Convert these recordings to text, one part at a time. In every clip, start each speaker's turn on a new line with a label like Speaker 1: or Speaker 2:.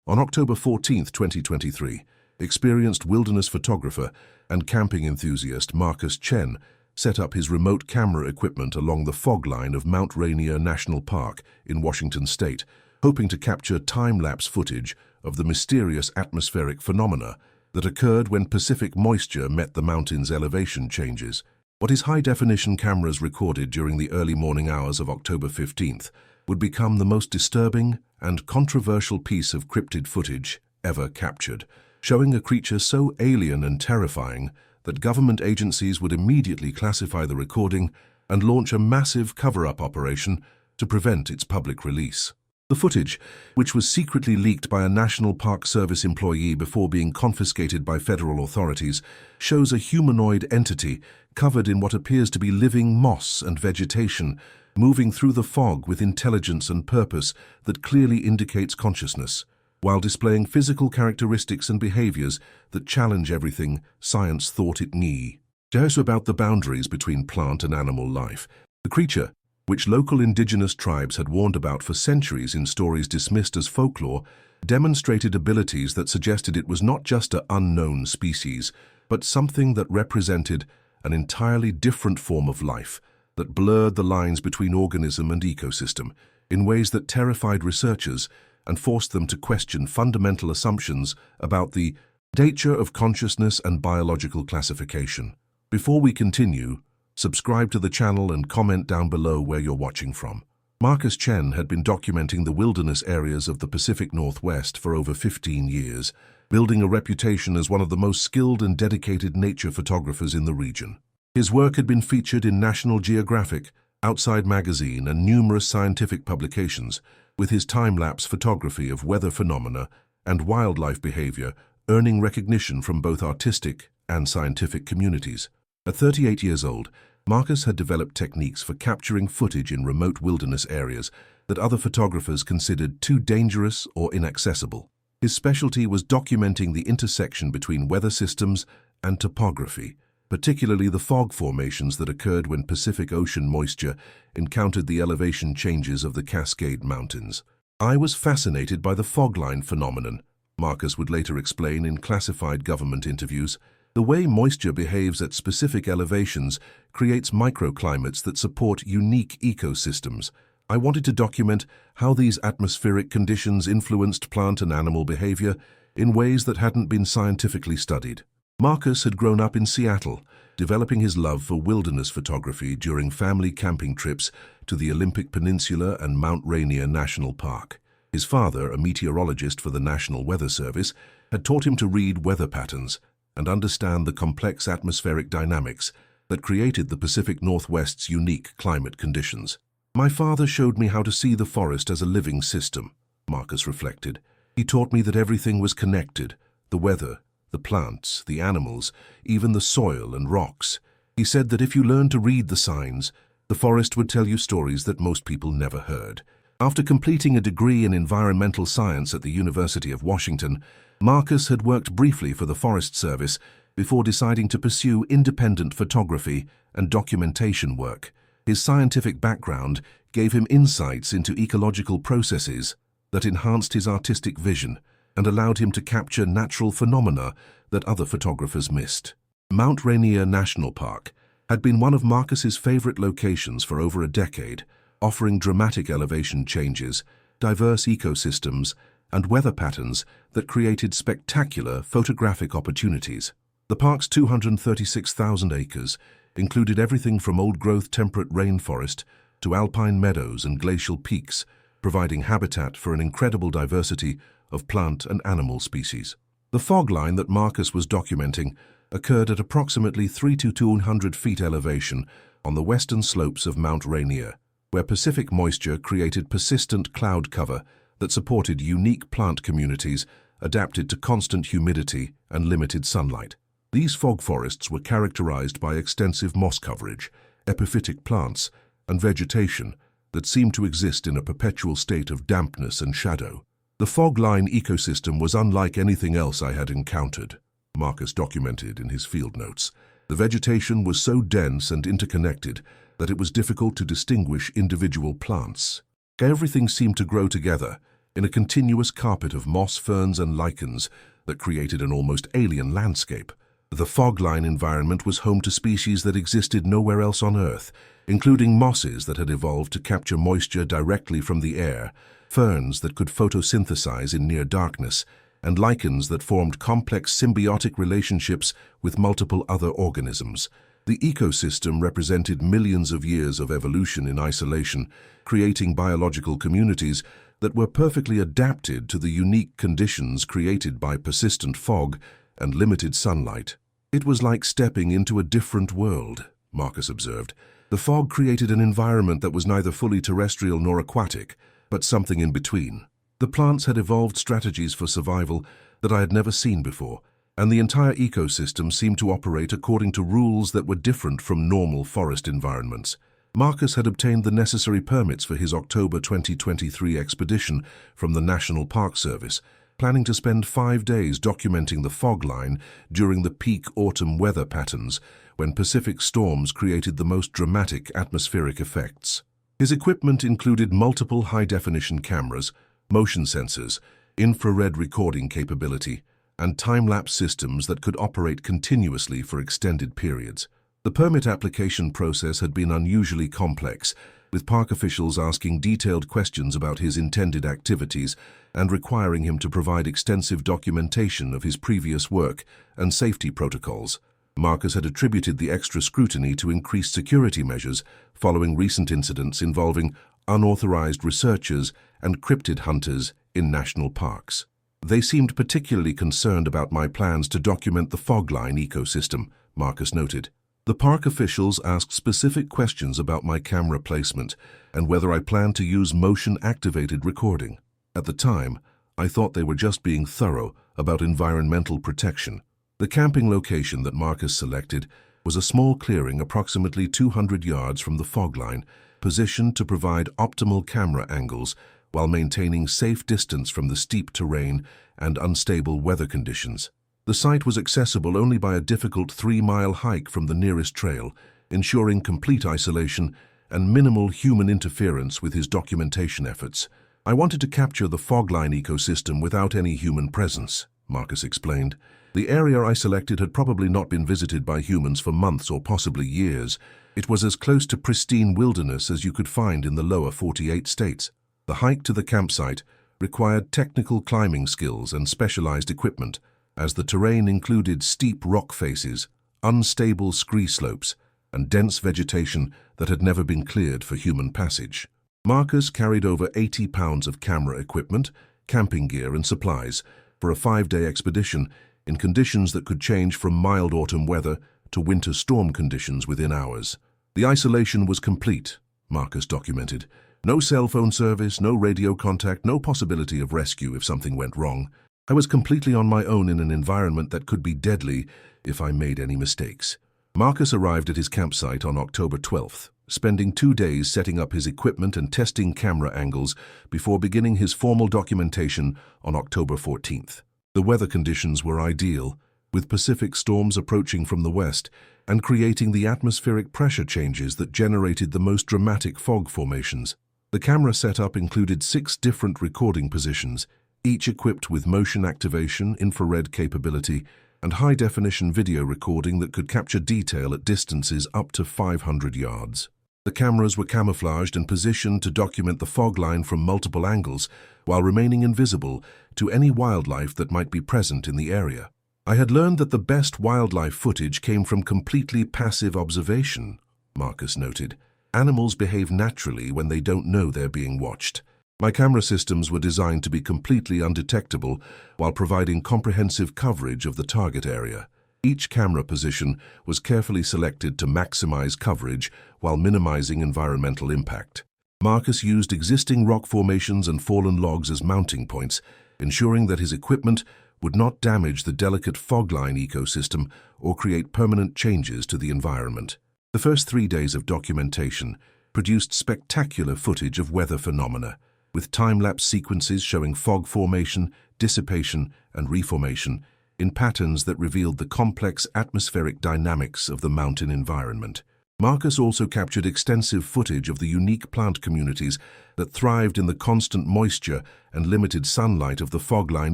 Speaker 1: On October 14, 2023, experienced wilderness photographer and camping enthusiast Marcus Chen set up his remote camera equipment along the fog line of Mount Rainier National Park in Washington state, hoping to capture time-lapse footage of the mysterious atmospheric phenomena that occurred when Pacific moisture met the mountain's elevation changes. What his high-definition cameras recorded during the early morning hours of October 15th would become the most disturbing and controversial piece of cryptid footage ever captured, showing a creature so alien and terrifying that government agencies would immediately classify the recording and launch a massive cover-up operation to prevent its public release. The footage, which was secretly leaked by a National Park Service employee before being confiscated by federal authorities, shows a humanoid entity covered in what appears to be living moss and vegetation, moving through the fog with intelligence and purpose that clearly indicates consciousness, while displaying physical characteristics and behaviors that challenge everything science thought it knew. Just about the boundaries between plant and animal life, the creature, which local indigenous tribes had warned about for centuries in stories dismissed as folklore, demonstrated abilities that suggested it was not just an unknown species, but something that represented an entirely different form of life that blurred the lines between organism and ecosystem in ways that terrified researchers and forced them to question fundamental assumptions about the nature of consciousness and biological classification. Before we continue, subscribe to the channel and comment down below where you're watching from. Marcus Chen had been documenting the wilderness areas of the Pacific Northwest for over 15 years, building a reputation as one of the most skilled and dedicated nature photographers in the region. His work had been featured in National Geographic, Outside Magazine, and numerous scientific publications, with his time-lapse photography of weather phenomena and wildlife behavior earning recognition from both artistic and scientific communities. At 38 years old, Marcus had developed techniques for capturing footage in remote wilderness areas that other photographers considered too dangerous or inaccessible. His specialty was documenting the intersection between weather systems and topography, particularly the fog formations that occurred when Pacific Ocean moisture encountered the elevation changes of the Cascade Mountains. "I was fascinated by the fog line phenomenon," Marcus would later explain in classified government interviews. "The way moisture behaves at specific elevations creates microclimates that support unique ecosystems. I wanted to document how these atmospheric conditions influenced plant and animal behavior in ways that hadn't been scientifically studied." Marcus had grown up in Seattle, developing his love for wilderness photography during family camping trips to the Olympic Peninsula and Mount Rainier National Park. His father, a meteorologist for the National Weather Service, had taught him to read weather patterns and understand the complex atmospheric dynamics that created the Pacific Northwest's unique climate conditions. "My father showed me how to see the forest as a living system," Marcus reflected. "He taught me that everything was connected: the weather, the plants, the animals, even the soil and rocks. He said that if you learned to read the signs, the forest would tell you stories that most people never heard." After completing a degree in environmental science at the University of Washington, Marcus had worked briefly for the Forest Service before deciding to pursue independent photography and documentation work. His scientific background gave him insights into ecological processes that enhanced his artistic vision and allowed him to capture natural phenomena that other photographers missed. Mount Rainier National Park had been one of Marcus's favorite locations for over a decade, offering dramatic elevation changes, diverse ecosystems, and weather patterns that created spectacular photographic opportunities. The park's 236,000 acres included everything from old-growth temperate rainforest to alpine meadows and glacial peaks, providing habitat for an incredible diversity of plant and animal species. The fog line that Marcus was documenting occurred at approximately 300 to 200 feet elevation on the western slopes of Mount Rainier, where Pacific moisture created persistent cloud cover that supported unique plant communities adapted to constant humidity and limited sunlight. These fog forests were characterized by extensive moss coverage, epiphytic plants, and vegetation that seemed to exist in a perpetual state of dampness and shadow. "The fog line ecosystem was unlike anything else I had encountered," Marcus documented in his field notes. "The vegetation was so dense and interconnected that it was difficult to distinguish individual plants. Everything seemed to grow together, in a continuous carpet of moss, ferns, and lichens that created an almost alien landscape. The fog line environment was home to species that existed nowhere else on Earth, including mosses that had evolved to capture moisture directly from the air, ferns that could photosynthesize in near darkness, and lichens that formed complex symbiotic relationships with multiple other organisms. The ecosystem represented millions of years of evolution in isolation, creating biological communities that were perfectly adapted to the unique conditions created by persistent fog and limited sunlight. It was like stepping into a different world, Marcus observed. The fog created an environment that was neither fully terrestrial nor aquatic, but something in between. The plants had evolved strategies for survival that I had never seen before, and the entire ecosystem seemed to operate according to rules that were different from normal forest environments. Marcus had obtained the necessary permits for his October 2023 expedition from the National Park Service, planning to spend 5 days documenting the fog line during the peak autumn weather patterns when Pacific storms created the most dramatic atmospheric effects. His equipment included multiple high-definition cameras, motion sensors, infrared recording capability, and time-lapse systems that could operate continuously for extended periods. The permit application process had been unusually complex, with park officials asking detailed questions about his intended activities and requiring him to provide extensive documentation of his previous work and safety protocols. Marcus had attributed the extra scrutiny to increased security measures following recent incidents involving unauthorized researchers and cryptid hunters in national parks. They seemed particularly concerned about my plans to document the fog line ecosystem, Marcus noted. The park officials asked specific questions about my camera placement and whether I planned to use motion-activated recording. At the time, I thought they were just being thorough about environmental protection. The camping location that Marcus selected was a small clearing approximately 200 yards from the fog line, positioned to provide optimal camera angles while maintaining safe distance from the steep terrain and unstable weather conditions. The site was accessible only by a difficult 3-mile hike from the nearest trail, ensuring complete isolation and minimal human interference with his documentation efforts. I wanted to capture the fog line ecosystem without any human presence, Marcus explained. The area I selected had probably not been visited by humans for months or possibly years. It was as close to pristine wilderness as you could find in the lower 48 states. The hike to the campsite required technical climbing skills and specialized equipment, as the terrain included steep rock faces, unstable scree slopes, and dense vegetation that had never been cleared for human passage. Marcus carried over 80 pounds of camera equipment, camping gear, and supplies for a 5-day expedition in conditions that could change from mild autumn weather to winter storm conditions within hours. The isolation was complete, Marcus documented. No cell phone service, no radio contact, no possibility of rescue if something went wrong. I was completely on my own in an environment that could be deadly if I made any mistakes. Marcus arrived at his campsite on October 12th, spending 2 days setting up his equipment and testing camera angles before beginning his formal documentation on October 14th. The weather conditions were ideal, with Pacific storms approaching from the west and creating the atmospheric pressure changes that generated the most dramatic fog formations. The camera setup included 6 different recording positions, each equipped with motion activation, infrared capability, and high-definition video recording that could capture detail at distances up to 500 yards. The cameras were camouflaged and positioned to document the fog line from multiple angles while remaining invisible to any wildlife that might be present in the area. I had learned that the best wildlife footage came from completely passive observation, Marcus noted. Animals behave naturally when they don't know they're being watched. My camera systems were designed to be completely undetectable while providing comprehensive coverage of the target area. Each camera position was carefully selected to maximize coverage while minimizing environmental impact. Marcus used existing rock formations and fallen logs as mounting points, ensuring that his equipment would not damage the delicate fog line ecosystem or create permanent changes to the environment. The first 3 days of documentation produced spectacular footage of weather phenomena, with time-lapse sequences showing fog formation, dissipation, and reformation in patterns that revealed the complex atmospheric dynamics of the mountain environment. Marcus also captured extensive footage of the unique plant communities that thrived in the constant moisture and limited sunlight of the fog-line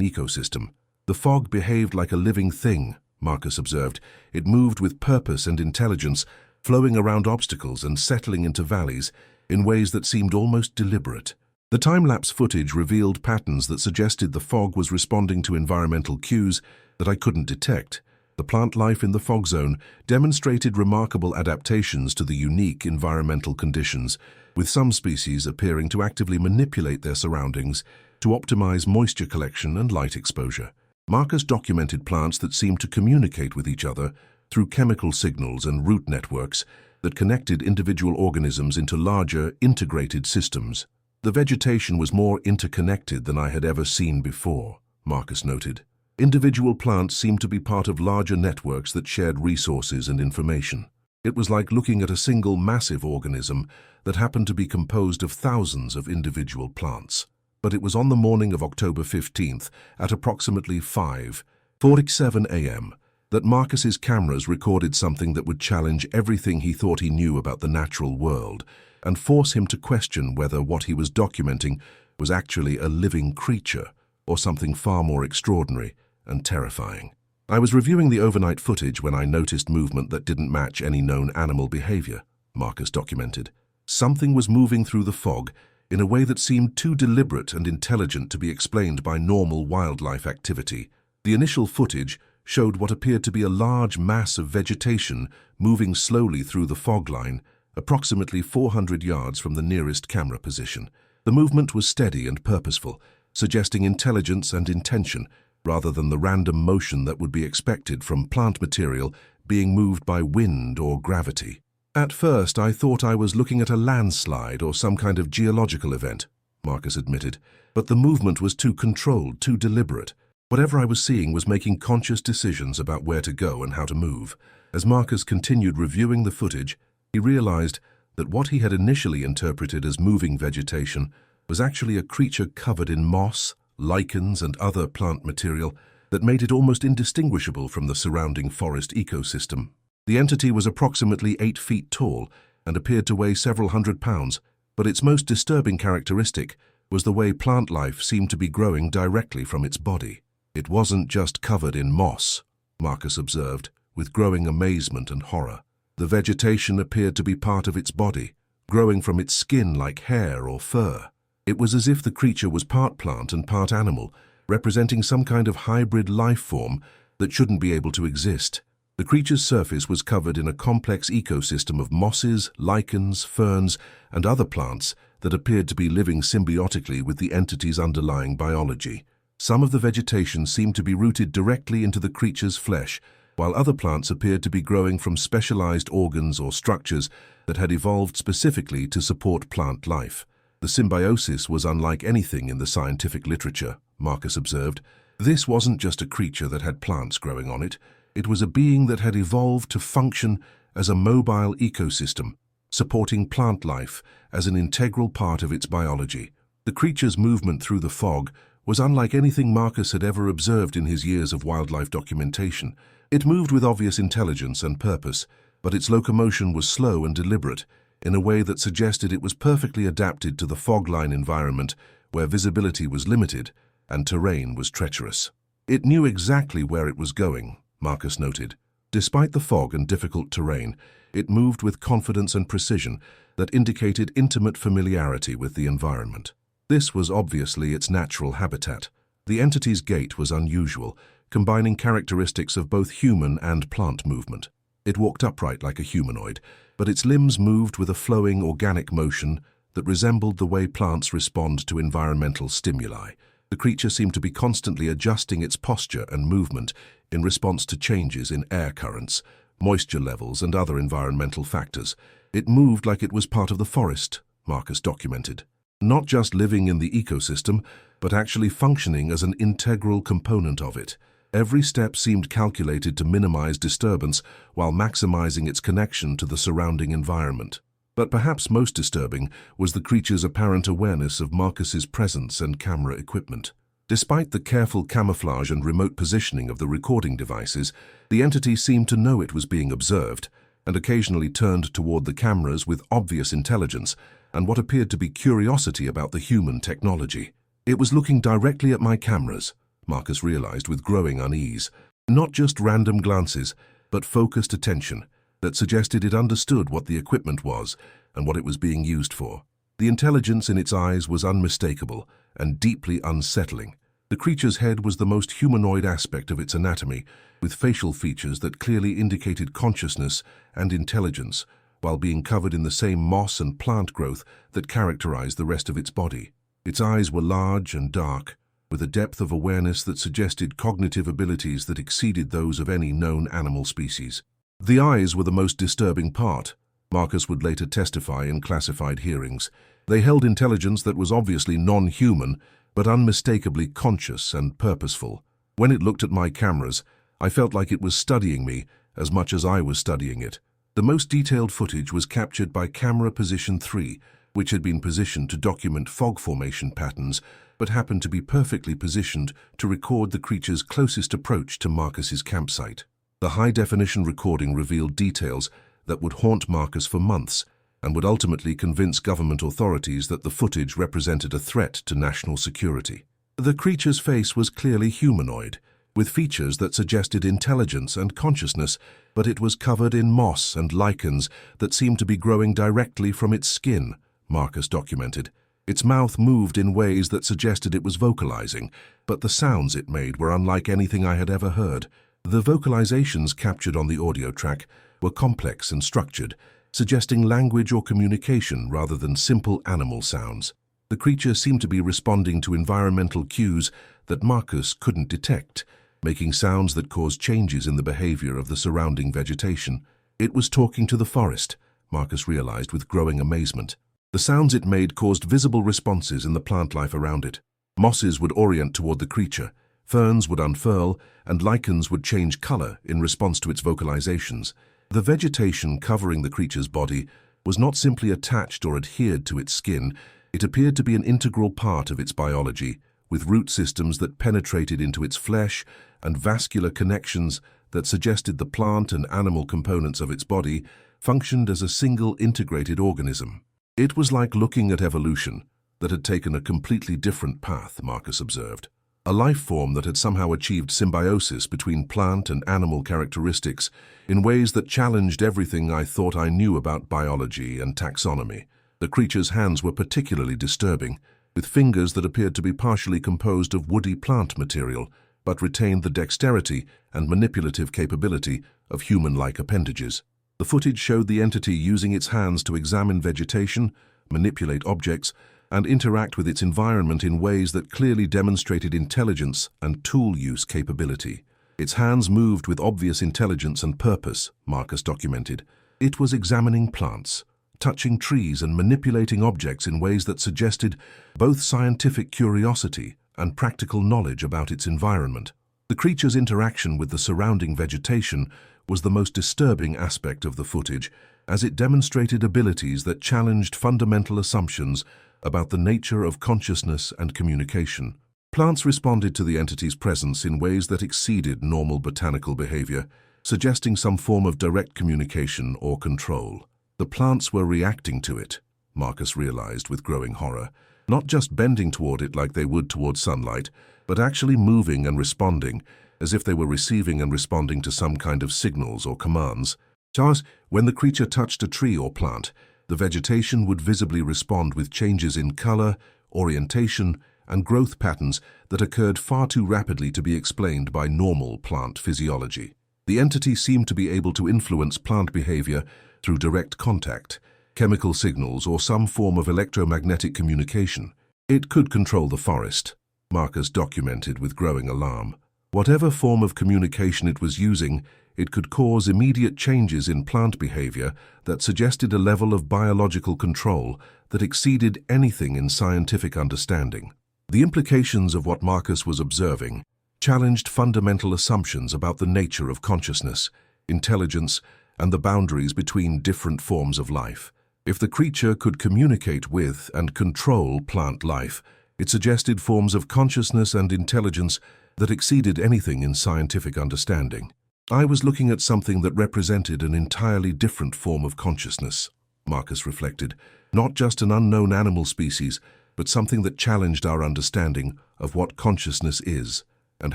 Speaker 1: ecosystem. The fog behaved like a living thing, Marcus observed. It moved with purpose and intelligence, flowing around obstacles and settling into valleys in ways that seemed almost deliberate. The time-lapse footage revealed patterns that suggested the fog was responding to environmental cues that I couldn't detect. The plant life in the fog zone demonstrated remarkable adaptations to the unique environmental conditions, with some species appearing to actively manipulate their surroundings to optimize moisture collection and light exposure. Marcus documented plants that seemed to communicate with each other through chemical signals and root networks that connected individual organisms into larger, integrated systems. The vegetation was more interconnected than I had ever seen before, Marcus noted. Individual plants seemed to be part of larger networks that shared resources and information. It was like looking at a single massive organism that happened to be composed of thousands of individual plants. But it was on the morning of October 15th at approximately 5:47 a.m. that Marcus's cameras recorded something that would challenge everything he thought he knew about the natural world and force him to question whether what he was documenting was actually a living creature or something far more extraordinary and terrifying. I was reviewing the overnight footage when I noticed movement that didn't match any known animal behavior, Marcus documented. Something was moving through the fog in a way that seemed too deliberate and intelligent to be explained by normal wildlife activity. The initial footage showed what appeared to be a large mass of vegetation moving slowly through the fog line, approximately 400 yards from the nearest camera position. The movement was steady and purposeful, suggesting intelligence and intention, rather than the random motion that would be expected from plant material being moved by wind or gravity. At first, I thought I was looking at a landslide or some kind of geological event, Marcus admitted, but the movement was too controlled, too deliberate. Whatever I was seeing was making conscious decisions about where to go and how to move. As Marcus continued reviewing the footage, he realized that what he had initially interpreted as moving vegetation was actually a creature covered in moss, lichens, and other plant material that made it almost indistinguishable from the surrounding forest ecosystem. The entity was approximately 8 feet tall and appeared to weigh several hundred pounds, but its most disturbing characteristic was the way plant life seemed to be growing directly from its body. It wasn't just covered in moss, Marcus observed, with growing amazement and horror. The vegetation appeared to be part of its body, growing from its skin like hair or fur. It was as if the creature was part plant and part animal, representing some kind of hybrid life form that shouldn't be able to exist. The creature's surface was covered in a complex ecosystem of mosses, lichens, ferns, and other plants that appeared to be living symbiotically with the entity's underlying biology. Some of the vegetation seemed to be rooted directly into the creature's flesh, while other plants appeared to be growing from specialized organs or structures that had evolved specifically to support plant life. The symbiosis was unlike anything in the scientific literature, Marcus observed. This wasn't just a creature that had plants growing on it. It was a being that had evolved to function as a mobile ecosystem, supporting plant life as an integral part of its biology. The creature's movement through the fog was unlike anything Marcus had ever observed in his years of wildlife documentation. It moved with obvious intelligence and purpose, but its locomotion was slow and deliberate, in a way that suggested it was perfectly adapted to the fog-line environment where visibility was limited and terrain was treacherous. It knew exactly where it was going, Marcus noted. Despite the fog and difficult terrain, it moved with confidence and precision that indicated intimate familiarity with the environment. This was obviously its natural habitat. The entity's gait was unusual, combining characteristics of both human and plant movement. It walked upright like a humanoid, but its limbs moved with a flowing organic motion that resembled the way plants respond to environmental stimuli. The creature seemed to be constantly adjusting its posture and movement in response to changes in air currents, moisture levels, and other environmental factors. It moved like it was part of the forest, Marcus documented. Not just living in the ecosystem, but actually functioning as an integral component of it. Every step seemed calculated to minimize disturbance while maximizing its connection to the surrounding environment. But perhaps most disturbing was the creature's apparent awareness of Marcus's presence and camera equipment. Despite the careful camouflage and remote positioning of the recording devices, the entity seemed to know it was being observed, and occasionally turned toward the cameras with obvious intelligence and what appeared to be curiosity about the human technology. It was looking directly at my cameras, Marcus realized with growing unease. Not just random glances, but focused attention that suggested it understood what the equipment was and what it was being used for. The intelligence in its eyes was unmistakable and deeply unsettling. The creature's head was the most humanoid aspect of its anatomy, with facial features that clearly indicated consciousness and intelligence, while being covered in the same moss and plant growth that characterized the rest of its body. Its eyes were large and dark, with a depth of awareness that suggested cognitive abilities that exceeded those of any known animal species. The eyes were the most disturbing part, Marcus would later testify in classified hearings. They held intelligence that was obviously non-human, but unmistakably conscious and purposeful. When it looked at my cameras, I felt like it was studying me as much as I was studying it. The most detailed footage was captured by camera position 3, which had been positioned to document fog formation patterns, but happened to be perfectly positioned to record the creature's closest approach to Marcus's campsite. The high-definition recording revealed details that would haunt Marcus for months and would ultimately convince government authorities that the footage represented a threat to national security. The creature's face was clearly humanoid, with features that suggested intelligence and consciousness, but it was covered in moss and lichens that seemed to be growing directly from its skin, Marcus documented. Its mouth moved in ways that suggested it was vocalizing, but the sounds it made were unlike anything I had ever heard. The vocalizations captured on the audio track were complex and structured, suggesting language or communication rather than simple animal sounds. The creature seemed to be responding to environmental cues that Marcus couldn't detect, making sounds that caused changes in the behavior of the surrounding vegetation. It was talking to the forest, Marcus realized with growing amazement. The sounds it made caused visible responses in the plant life around it. Mosses would orient toward the creature, ferns would unfurl, and lichens would change color in response to its vocalizations. The vegetation covering the creature's body was not simply attached or adhered to its skin, it appeared to be an integral part of its biology, with root systems that penetrated into its flesh and vascular connections that suggested the plant and animal components of its body functioned as a single integrated organism. It was like looking at evolution that had taken a completely different path, Marcus observed. A life form that had somehow achieved symbiosis between plant and animal characteristics in ways that challenged everything I thought I knew about biology and taxonomy. The creature's hands were particularly disturbing, with fingers that appeared to be partially composed of woody plant material, but retained the dexterity and manipulative capability of human-like appendages. The footage showed the entity using its hands to examine vegetation, manipulate objects, and interact with its environment in ways that clearly demonstrated intelligence and tool use capability. Its hands moved with obvious intelligence and purpose, Marcus documented. It was examining plants, touching trees and manipulating objects in ways that suggested both scientific curiosity and practical knowledge about its environment. The creature's interaction with the surrounding vegetation was the most disturbing aspect of the footage, as it demonstrated abilities that challenged fundamental assumptions about the nature of consciousness and communication. Plants responded to the entity's presence in ways that exceeded normal botanical behavior, suggesting some form of direct communication or control. The plants were reacting to it, Marcus realized with growing horror, not just bending toward it like they would toward sunlight, but actually moving and responding, as if they were receiving and responding to some kind of signals or commands. Thus, when the creature touched a tree or plant, the vegetation would visibly respond with changes in color, orientation, and growth patterns that occurred far too rapidly to be explained by normal plant physiology. The entity seemed to be able to influence plant behavior through direct contact, chemical signals, or some form of electromagnetic communication. It could control the forest, Marcus documented with growing alarm. Whatever form of communication it was using, it could cause immediate changes in plant behavior that suggested a level of biological control that exceeded anything in scientific understanding. The implications of what Marcus was observing challenged fundamental assumptions about the nature of consciousness, intelligence, and the boundaries between different forms of life. If the creature could communicate with and control plant life, it suggested forms of consciousness and intelligence that exceeded anything in scientific understanding. I was looking at something that represented an entirely different form of consciousness, Marcus reflected. Not just an unknown animal species, but something that challenged our understanding of what consciousness is and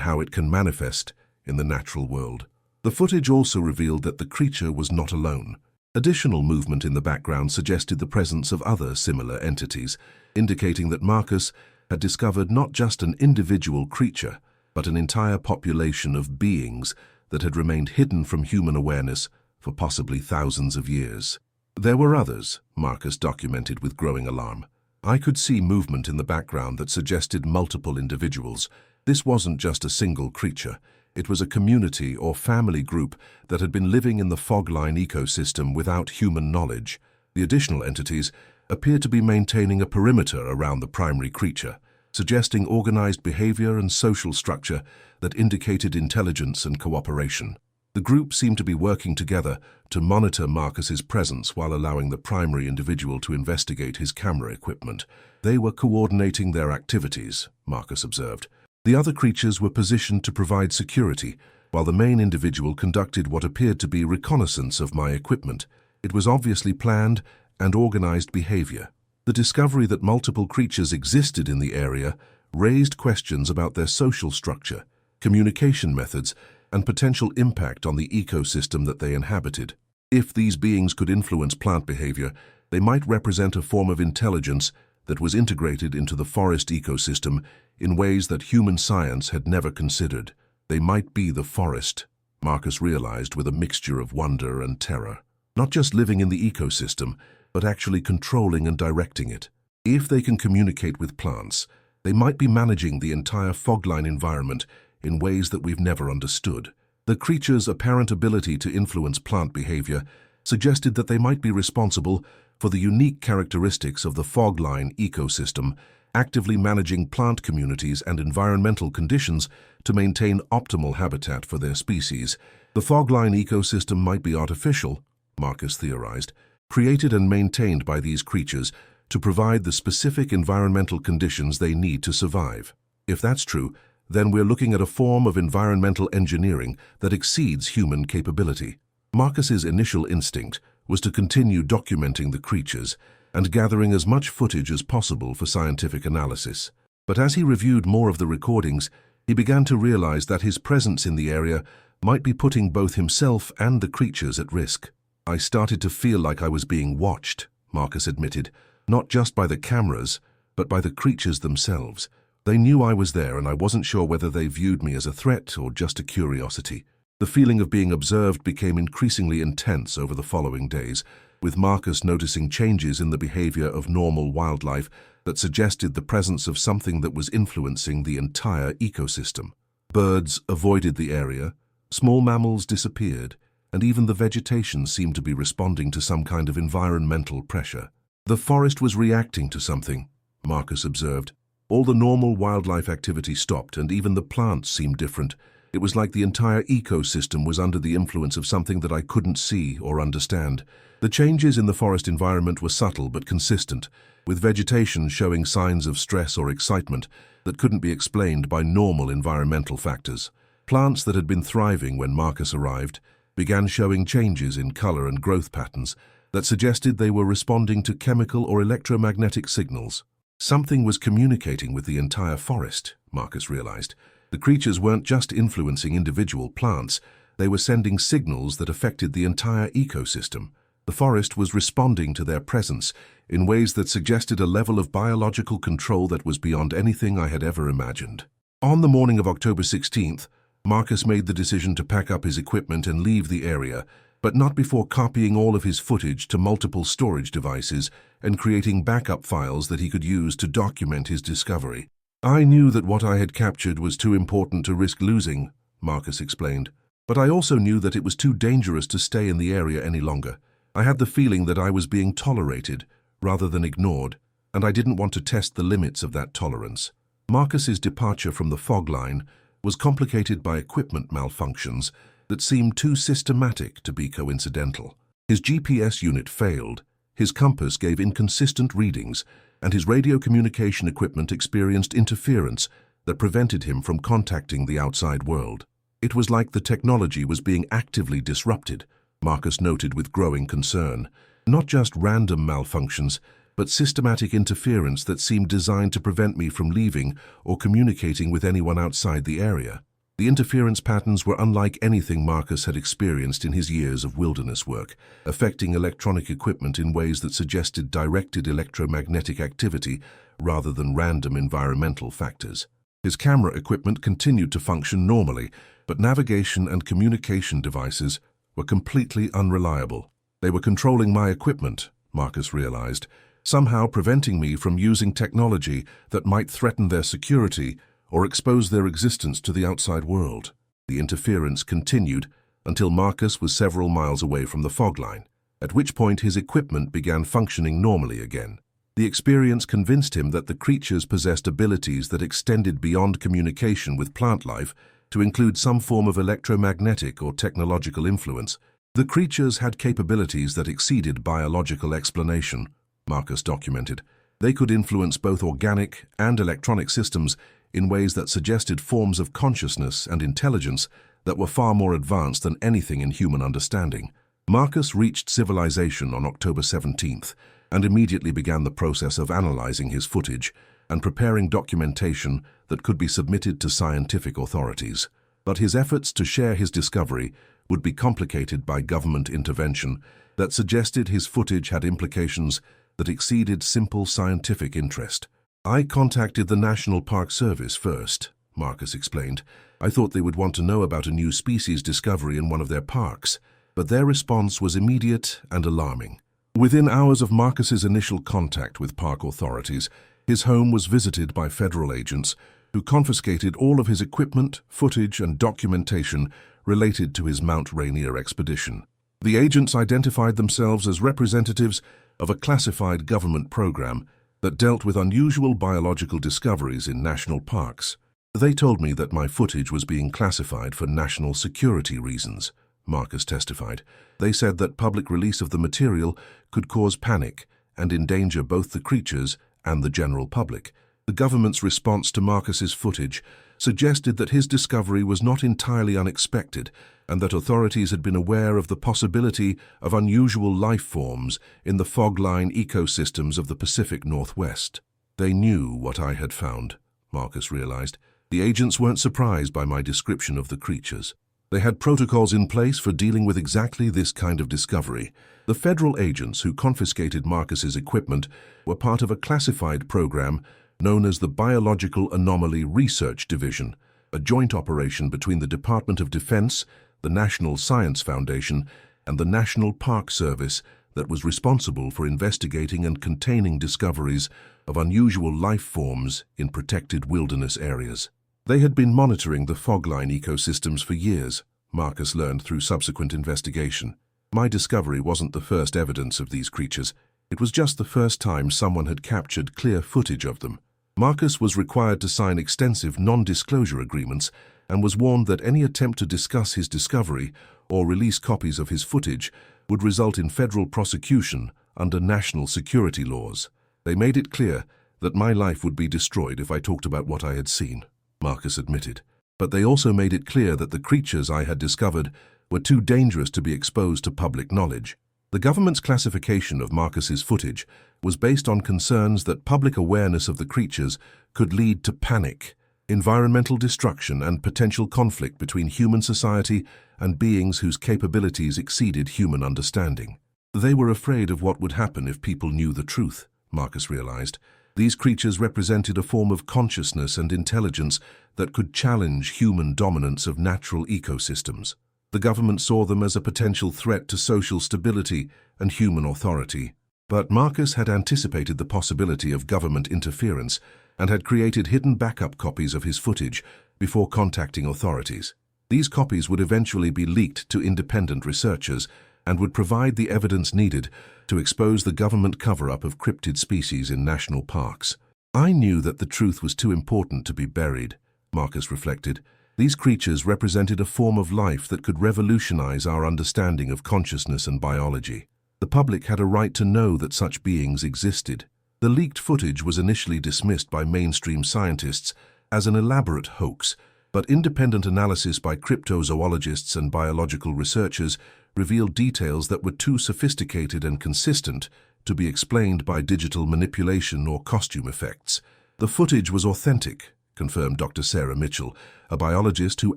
Speaker 1: how it can manifest in the natural world. The footage also revealed that the creature was not alone. Additional movement in the background suggested the presence of other similar entities, indicating that Marcus had discovered not just an individual creature, but an entire population of beings that had remained hidden from human awareness for possibly thousands of years. There were others, Marcus documented with growing alarm. I could see movement in the background that suggested multiple individuals. This wasn't just a single creature. It was a community or family group that had been living in the fog-line ecosystem without human knowledge. The additional entities appeared to be maintaining a perimeter around the primary creature, suggesting organized behavior and social structure that indicated intelligence and cooperation. The group seemed to be working together to monitor Marcus's presence while allowing the primary individual to investigate his camera equipment. They were coordinating their activities, Marcus observed. The other creatures were positioned to provide security, while the main individual conducted what appeared to be reconnaissance of my equipment. It was obviously planned and organized behavior. The discovery that multiple creatures existed in the area raised questions about their social structure, communication methods, and potential impact on the ecosystem that they inhabited. If these beings could influence plant behavior, they might represent a form of intelligence that was integrated into the forest ecosystem in ways that human science had never considered. They might be the forest, Marcus realized with a mixture of wonder and terror. Not just living in the ecosystem, but actually controlling and directing it. If they can communicate with plants, they might be managing the entire fog-line environment in ways that we've never understood. The creature's apparent ability to influence plant behavior suggested that they might be responsible for the unique characteristics of the fog-line ecosystem, actively managing plant communities and environmental conditions to maintain optimal habitat for their species. The fog-line ecosystem might be artificial, Marcus theorized, created and maintained by these creatures to provide the specific environmental conditions they need to survive. If that's true, then we're looking at a form of environmental engineering that exceeds human capability. Marcus's initial instinct was to continue documenting the creatures and gathering as much footage as possible for scientific analysis. But as he reviewed more of the recordings, he began to realize that his presence in the area might be putting both himself and the creatures at risk. I started to feel like I was being watched, Marcus admitted, not just by the cameras, but by the creatures themselves. They knew I was there, and I wasn't sure whether they viewed me as a threat or just a curiosity. The feeling of being observed became increasingly intense over the following days, with Marcus noticing changes in the behavior of normal wildlife that suggested the presence of something that was influencing the entire ecosystem. Birds avoided the area, small mammals disappeared, and even the vegetation seemed to be responding to some kind of environmental pressure. The forest was reacting to something, Marcus observed. All the normal wildlife activity stopped, and even the plants seemed different. It was like the entire ecosystem was under the influence of something that I couldn't see or understand. The changes in the forest environment were subtle but consistent, with vegetation showing signs of stress or excitement that couldn't be explained by normal environmental factors. Plants that had been thriving when Marcus arrived began showing changes in color and growth patterns that suggested they were responding to chemical or electromagnetic signals. Something was communicating with the entire forest, Marcus realized. The creatures weren't just influencing individual plants, they were sending signals that affected the entire ecosystem. The forest was responding to their presence in ways that suggested a level of biological control that was beyond anything I had ever imagined. On the morning of October 16th, Marcus made the decision to pack up his equipment and leave the area, but not before copying all of his footage to multiple storage devices and creating backup files that he could use to document his discovery. I knew that what I had captured was too important to risk losing, Marcus explained, but I also knew that it was too dangerous to stay in the area any longer. I had the feeling that I was being tolerated rather than ignored, and I didn't want to test the limits of that tolerance. Marcus's departure from the fog line was complicated by equipment malfunctions that seemed too systematic to be coincidental. His GPS unit failed, his compass gave inconsistent readings, and his radio communication equipment experienced interference that prevented him from contacting the outside world. It was like the technology was being actively disrupted, Marcus noted with growing concern. Not just random malfunctions, but systematic interference that seemed designed to prevent me from leaving or communicating with anyone outside the area. The interference patterns were unlike anything Marcus had experienced in his years of wilderness work, affecting electronic equipment in ways that suggested directed electromagnetic activity rather than random environmental factors. His camera equipment continued to function normally, but navigation and communication devices were completely unreliable. They were controlling my equipment, Marcus realized, somehow preventing me from using technology that might threaten their security or expose their existence to the outside world. The interference continued until Marcus was several miles away from the fog line, at which point his equipment began functioning normally again. The experience convinced him that the creatures possessed abilities that extended beyond communication with plant life to include some form of electromagnetic or technological influence. The creatures had capabilities that exceeded biological explanation, Marcus documented. They could influence both organic and electronic systems in ways that suggested forms of consciousness and intelligence that were far more advanced than anything in human understanding. Marcus reached civilization on October 17th and immediately began the process of analyzing his footage and preparing documentation that could be submitted to scientific authorities. But his efforts to share his discovery would be complicated by government intervention that suggested his footage had implications that exceeded simple scientific interest. "I contacted the National Park Service first," Marcus explained. "I thought they would want to know about a new species discovery in one of their parks, but their response was immediate and alarming." Within hours of Marcus's initial contact with park authorities, his home was visited by federal agents who confiscated all of his equipment, footage, and documentation related to his Mount Rainier expedition. The agents identified themselves as representatives of a classified government program that dealt with unusual biological discoveries in national parks. "They told me that my footage was being classified for national security reasons," Marcus testified. "They said that public release of the material could cause panic and endanger both the creatures and the general public." The government's response to Marcus's footage suggested that his discovery was not entirely unexpected and that authorities had been aware of the possibility of unusual life forms in the fog line ecosystems of the Pacific Northwest. They knew what I had found, Marcus realized. The agents weren't surprised by my description of the creatures. They had protocols in place for dealing with exactly this kind of discovery. The federal agents who confiscated Marcus's equipment were part of a classified program known as the Biological Anomaly Research Division, a joint operation between the Department of Defense, the National Science Foundation, and the National Park Service that was responsible for investigating and containing discoveries of unusual life forms in protected wilderness areas. They had been monitoring the fog line ecosystems for years, Marcus learned through subsequent investigation. My discovery wasn't the first evidence of these creatures. It was just the first time someone had captured clear footage of them. Marcus was required to sign extensive non-disclosure agreements and was warned that any attempt to discuss his discovery or release copies of his footage would result in federal prosecution under national security laws. They made it clear that my life would be destroyed if I talked about what I had seen, Marcus admitted. But they also made it clear that the creatures I had discovered were too dangerous to be exposed to public knowledge. The government's classification of Marcus's footage was based on concerns that public awareness of the creatures could lead to panic, environmental destruction, and potential conflict between human society and beings whose capabilities exceeded human understanding. They were afraid of what would happen if people knew the truth, Marcus realized. These creatures represented a form of consciousness and intelligence that could challenge human dominance of natural ecosystems. The government saw them as a potential threat to social stability and human authority. But Marcus had anticipated the possibility of government interference and had created hidden backup copies of his footage before contacting authorities. These copies would eventually be leaked to independent researchers and would provide the evidence needed to expose the government cover-up of cryptid species in national parks. I knew that the truth was too important to be buried, Marcus reflected. These creatures represented a form of life that could revolutionize our understanding of consciousness and biology. The public had a right to know that such beings existed. The leaked footage was initially dismissed by mainstream scientists as an elaborate hoax, But independent analysis by cryptozoologists and biological researchers revealed details that were too sophisticated and consistent to be explained by digital manipulation or costume effects. The footage was authentic, confirmed Dr. Sarah Mitchell, a biologist who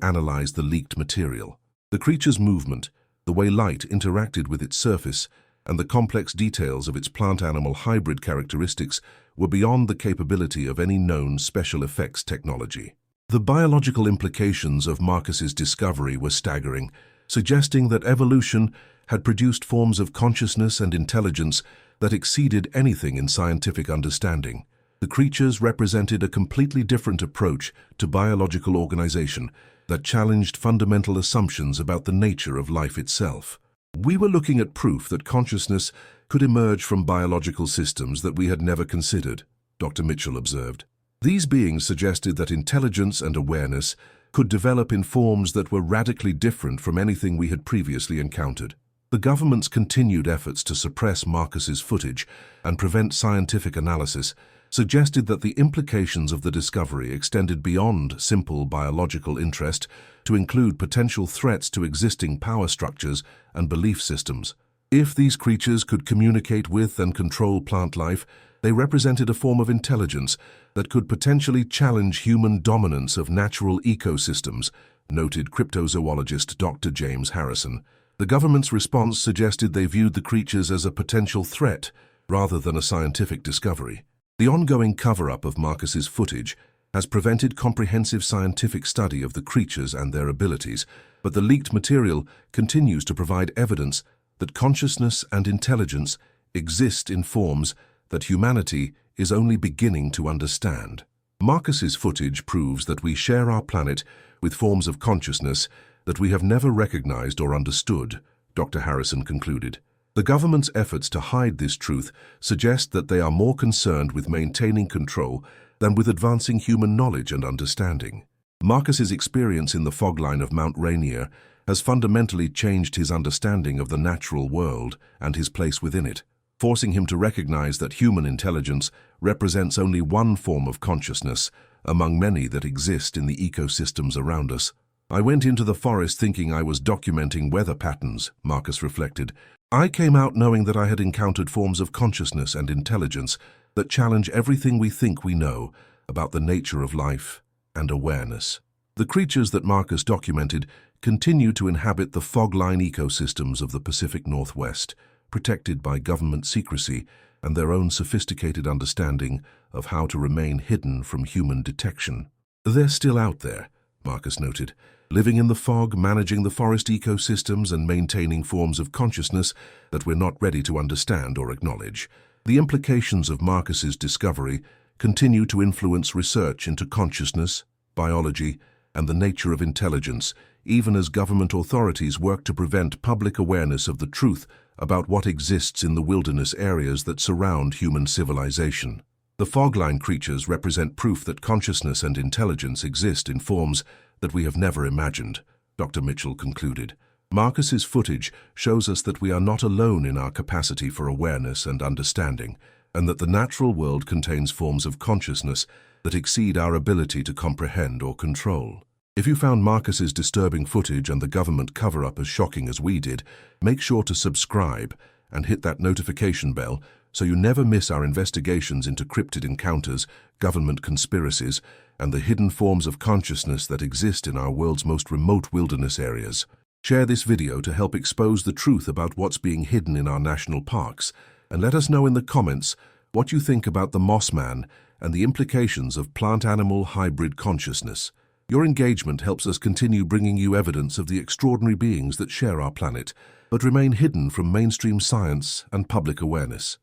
Speaker 1: analyzed the leaked material. The creature's movement, the way light interacted with its surface, and the complex details of its plant-animal hybrid characteristics were beyond the capability of any known special effects technology. The biological implications of Marcus's discovery were staggering, suggesting that evolution had produced forms of consciousness and intelligence that exceeded anything in scientific understanding. The creatures represented a completely different approach to biological organization that challenged fundamental assumptions about the nature of life itself. We were looking at proof that consciousness could emerge from biological systems that we had never considered, Dr. Mitchell observed. These beings suggested that intelligence and awareness could develop in forms that were radically different from anything we had previously encountered. The government's continued efforts to suppress Marcus's footage and prevent scientific analysis suggested that the implications of the discovery extended beyond simple biological interest to include potential threats to existing power structures and belief systems. If these creatures could communicate with and control plant life, they represented a form of intelligence that could potentially challenge human dominance of natural ecosystems, noted cryptozoologist Dr. James Harrison. The government's response suggested they viewed the creatures as a potential threat rather than a scientific discovery. The ongoing cover-up of Marcus's footage has prevented comprehensive scientific study of the creatures and their abilities, but the leaked material continues to provide evidence that consciousness and intelligence exist in forms that humanity is only beginning to understand. Marcus's footage proves that we share our planet with forms of consciousness that we have never recognized or understood, Dr. Harrison concluded. The government's efforts to hide this truth suggest that they are more concerned with maintaining control than with advancing human knowledge and understanding. Marcus's experience in the fog line of Mount Rainier has fundamentally changed his understanding of the natural world and his place within it, forcing him to recognize that human intelligence represents only one form of consciousness among many that exist in the ecosystems around us. I went into the forest thinking I was documenting weather patterns, Marcus reflected. I came out knowing that I had encountered forms of consciousness and intelligence that challenge everything we think we know about the nature of life and awareness. The creatures that Marcus documented continue to inhabit the fog line ecosystems of the Pacific Northwest, protected by government secrecy and their own sophisticated understanding of how to remain hidden from human detection. They're still out there, Marcus noted, living in the fog, managing the forest ecosystems and maintaining forms of consciousness that we're not ready to understand or acknowledge. The implications of Marcus's discovery continue to influence research into consciousness, biology, and the nature of intelligence, even as government authorities work to prevent public awareness of the truth about what exists in the wilderness areas that surround human civilization. The fogline creatures represent proof that consciousness and intelligence exist in forms that we have never imagined, Dr. Mitchell concluded. Marcus's footage shows us that we are not alone in our capacity for awareness and understanding, and that the natural world contains forms of consciousness that exceed our ability to comprehend or control. If you found Marcus's disturbing footage and the government cover-up as shocking as we did, make sure to subscribe and hit that notification bell so you never miss our investigations into cryptid encounters, government conspiracies, and the hidden forms of consciousness that exist in our world's most remote wilderness areas. Share this video to help expose the truth about what's being hidden in our national parks, and let us know in the comments what you think about the Mossman and the implications of plant-animal hybrid consciousness. Your engagement helps us continue bringing you evidence of the extraordinary beings that share our planet, but remain hidden from mainstream science and public awareness.